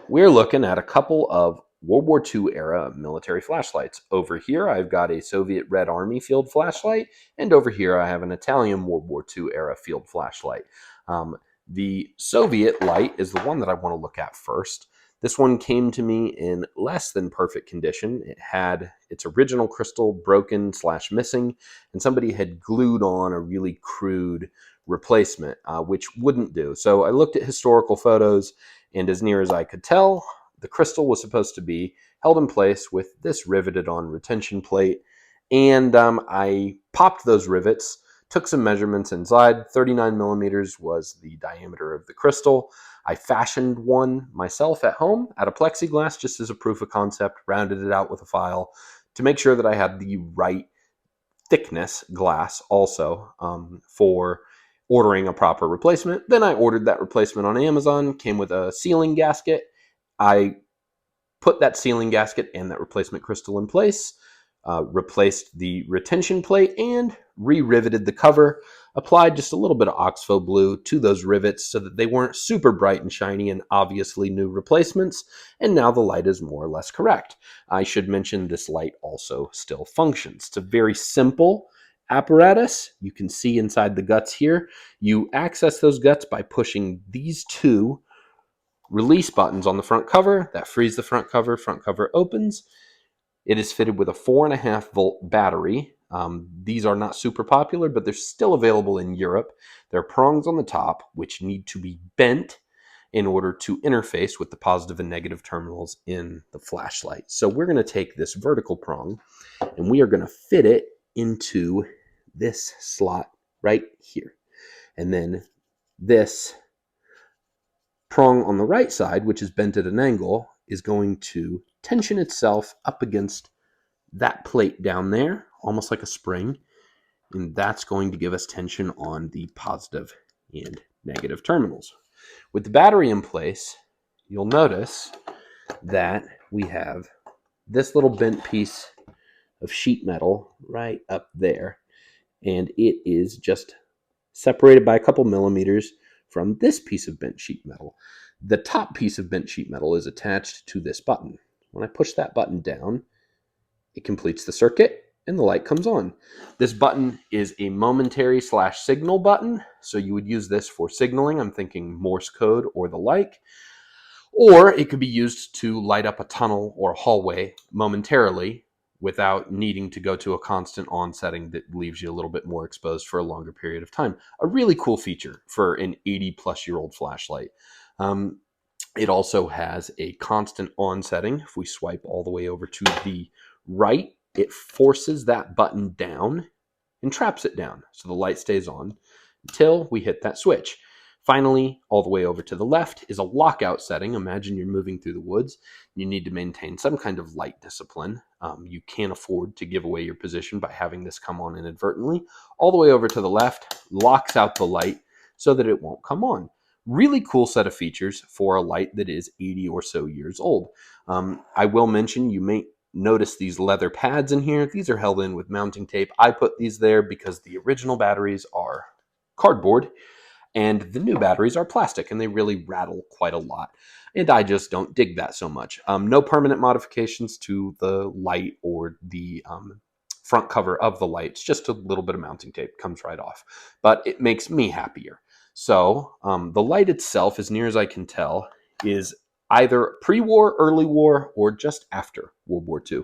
we're looking at a couple of World War II era military flashlights. Over here, I've got a Soviet Red Army field flashlight, and over here, I have an Italian World War II era field flashlight. The Soviet light is the one that I want to look at first. This one came to me in less than perfect condition. It had its original crystal broken / missing, and somebody had glued on a really crude replacement, which wouldn't do. So I looked at historical photos, and as near as I could tell, the crystal was supposed to be held in place with this riveted on retention plate. And I popped those rivets, took some measurements inside. 39 millimeters was the diameter of the crystal. I fashioned one myself at home out of plexiglass just as a proof of concept, rounded it out with a file to make sure that I had the right thickness glass also for ordering a proper replacement. Then I ordered that replacement on Amazon, came with a sealing gasket. I put that sealing gasket and that replacement crystal in place, replaced the retention plate, and re-riveted the cover. Applied just a little bit of Oxbow blue to those rivets so that they weren't super bright and shiny and obviously new replacements, and now the light is more or less correct. I should mention this light also still functions. It's a very simple apparatus. You can see inside the guts here. You access those guts by pushing these two release buttons on the front cover. That frees the front cover opens. It is fitted with a 4.5 volt battery. These are not super popular, but they're still available in Europe. There are prongs on the top, which need to be bent in order to interface with the positive and negative terminals in the flashlight. So we're going to take this vertical prong and we are going to fit it into this slot right here. And then this prong on the right side, which is bent at an angle, is going to tension itself up against that plate down there, almost like a spring, and that's going to give us tension on the positive and negative terminals. With the battery in place, you'll notice that we have this little bent piece of sheet metal right up there, and it is just separated by a couple millimeters from this piece of bent sheet metal. The top piece of bent sheet metal is attached to this button. When I push that button down, it completes the circuit and the light comes on. This button is a momentary / signal button, so you would use this for signaling. I'm thinking Morse code or the like. Or it could be used to light up a tunnel or a hallway momentarily without needing to go to a constant on setting that leaves you a little bit more exposed for a longer period of time. A really cool feature for an 80-plus-year-old flashlight. It also has a constant on setting. If we swipe all the way over to the right, it forces that button down and traps it down. So the light stays on until we hit that switch. Finally, all the way over to the left is a lockout setting. Imagine you're moving through the woods. You need to maintain some kind of light discipline. You can't afford to give away your position by having this come on inadvertently. All the way over to the left locks out the light so that it won't come on. Really cool set of features for a light that is 80 or so years old. I will mention you may notice these leather pads in here. These are held in with mounting tape. I put these there because the original batteries are cardboard and the new batteries are plastic, and they really rattle quite a lot. And I just don't dig that so much. No permanent modifications to the light or the front cover of the light. It's just a little bit of mounting tape. Comes right off. But it makes me happier. So the light itself, as near as I can tell, is either pre-war, early war, or just after World War II.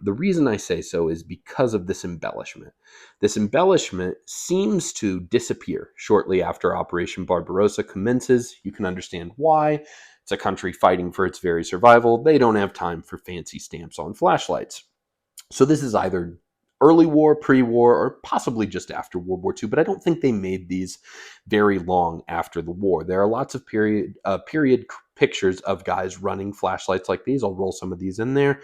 The reason I say so is because of this embellishment. This embellishment seems to disappear shortly after Operation Barbarossa commences. You can understand why. It's a country fighting for its very survival. They don't have time for fancy stamps on flashlights. So this is either early war, pre-war, or possibly just after World War II, but I don't think they made these very long after the war. There are lots of period pictures of guys running flashlights like these. I'll roll some of these in there.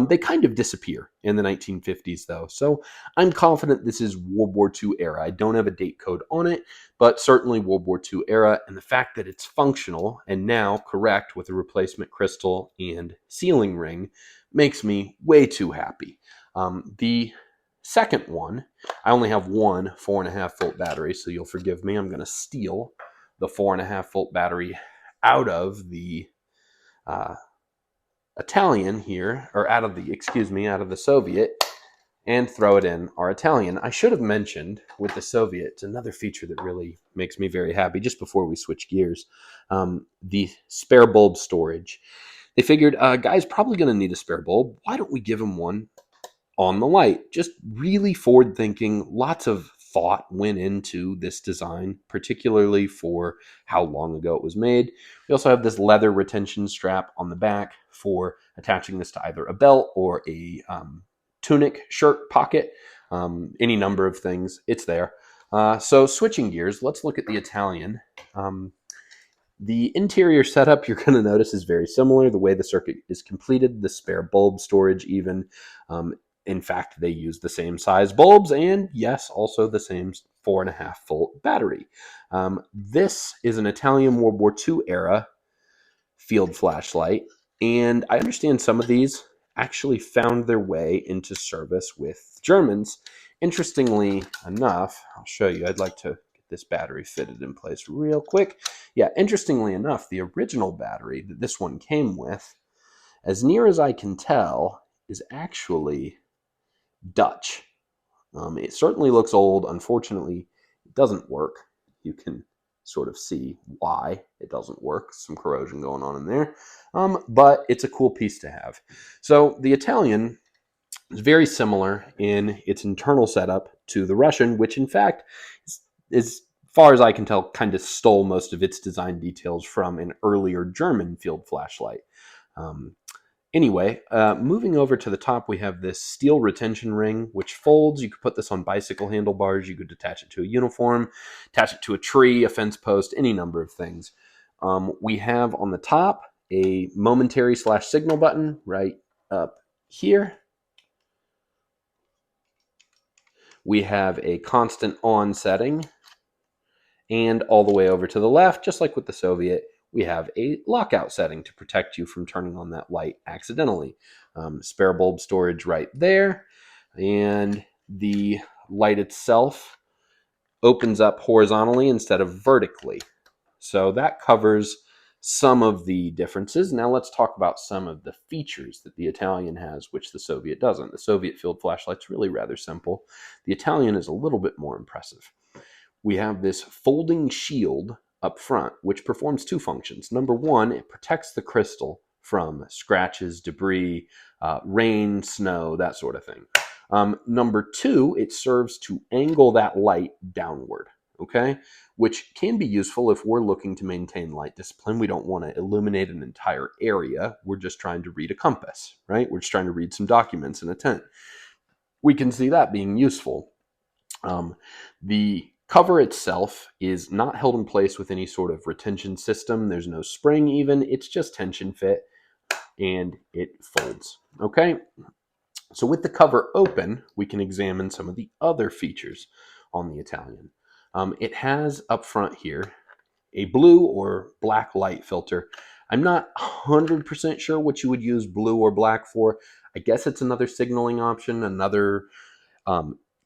They kind of disappear in the 1950s, though, so I'm confident this is World War II era. I don't have a date code on it, but certainly World War II era, and the fact that it's functional and now correct with a replacement crystal and sealing ring makes me way too happy. The second one, I only have one 4.5 volt battery, so you'll forgive me. I'm going to steal the 4.5 volt battery out of the Italian here, or out of the Soviet, and throw it in our Italian. I should have mentioned with the Soviet, it's another feature that really makes me very happy just before we switch gears, the spare bulb storage. They figured, guy's probably going to need a spare bulb. Why don't we give him one on the light? Just really forward thinking. Lots of thought went into this design, particularly for how long ago it was made. We also have this leather retention strap on the back for attaching this to either a belt or a tunic shirt pocket, any number of things. It's there. So switching gears, let's look at the Italian. The interior setup, you're going to notice, is very similar. The way the circuit is completed, the spare bulb storage even. In fact, they use the same size bulbs and, yes, also the same 4.5-volt battery. This is an Italian World War II era field flashlight, and I understand some of these actually found their way into service with Germans. Interestingly enough, I'll show you. I'd like to get this battery fitted in place real quick. Yeah, interestingly enough, the original battery that this one came with, as near as I can tell, is actually Dutch. It certainly looks old. Unfortunately, it doesn't work. You can sort of see why it doesn't work. Some corrosion going on in there. But it's a cool piece to have. So the Italian is very similar in its internal setup to the Russian, which in fact is, as far as I can tell, kind of stole most of its design details from an earlier German field flashlight. Anyway, moving over to the top, we have this steel retention ring, which folds. You could put this on bicycle handlebars. You could attach it to a uniform, attach it to a tree, a fence post, any number of things. We have on the top a momentary / signal button right up here. We have a constant on setting. And all the way over to the left, just like with the Soviet, we have a lockout setting to protect you from turning on that light accidentally. Spare bulb storage right there. And the light itself opens up horizontally instead of vertically. So that covers some of the differences. Now let's talk about some of the features that the Italian has, which the Soviet doesn't. The Soviet field flashlight's really rather simple. The Italian is a little bit more impressive. We have this folding shield up front, which performs two functions. Number one, it protects the crystal from scratches, debris, rain, snow, that sort of thing. Number two, it serves to angle that light downward, okay? Which can be useful if we're looking to maintain light discipline. We don't want to illuminate an entire area. We're just trying to read a compass, right? We're just trying to read some documents in a tent. We can see that being useful. The cover itself is not held in place with any sort of retention system. There's no spring even. It's just tension fit, and it folds. Okay? So with the cover open, we can examine some of the other features on the Italian. It has up front here a blue or black light filter. I'm not 100% sure what you would use blue or black for. I guess it's another signaling option, another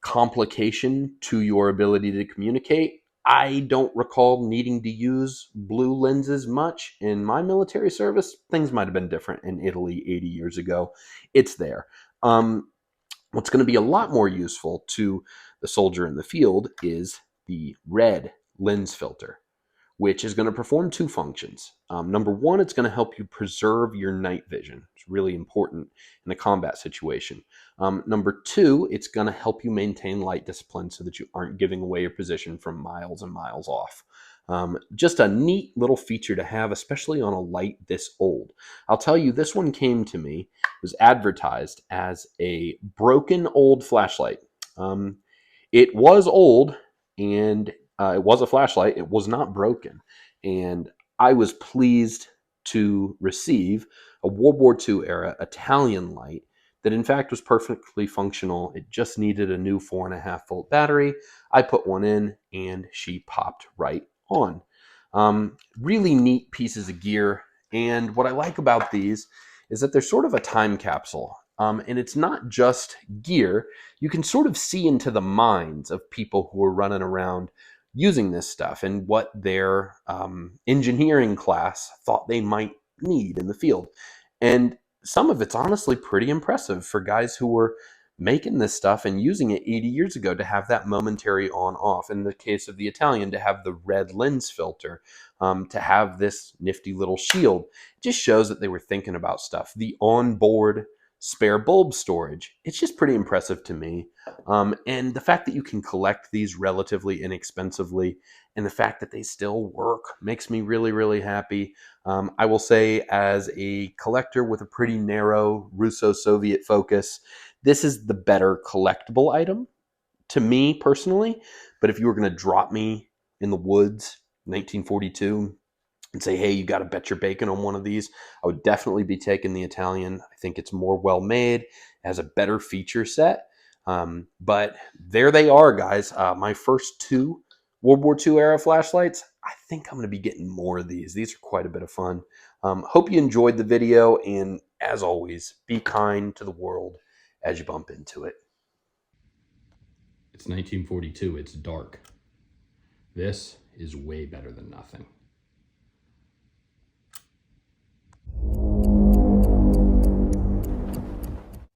complication to your ability to communicate. I don't recall needing to use blue lenses much in my military service. Things might have been different in Italy 80 years ago. It's there. What's going to be a lot more useful to the soldier in the field is the red lens filter, which is going to perform two functions. Number one, it's going to help you preserve your night vision. It's really important in a combat situation. Number two, it's going to help you maintain light discipline so that you aren't giving away your position from miles and miles off. Just a neat little feature to have, especially on a light this old. I'll tell you, this one came to me, was advertised as a broken old flashlight. It was old, and it was a flashlight. It was not broken. And I was pleased to receive a World War II era Italian light that in fact was perfectly functional. It just needed a new 4.5-volt battery. I put one in and she popped right on. Really neat pieces of gear. And what I like about these is that they're sort of a time capsule. And it's not just gear. You can sort of see into the minds of people who are running around using this stuff and what their engineering class thought they might need in the field. And some of it's honestly pretty impressive for guys who were making this stuff and using it 80 years ago to have that momentary on off. In the case of the Italian, to have the red lens filter, to have this nifty little shield. It just shows that they were thinking about stuff. The onboard spare bulb storage, it's just pretty impressive to me. And the fact that you can collect these relatively inexpensively and the fact that they still work makes me really, really happy. I will say, as a collector with a pretty narrow Russo-Soviet focus, this is the better collectible item to me personally. But if you were going to drop me in the woods, 1942, and say, hey, you got to bet your bacon on one of these, I would definitely be taking the Italian. I think it's more well made, it has a better feature set. But there they are, guys. My first two World War II era flashlights. I think I'm going to be getting more of these. These are quite a bit of fun. Hope you enjoyed the video, and as always, be kind to the world as you bump into it. It's 1942. It's dark. This is way better than nothing.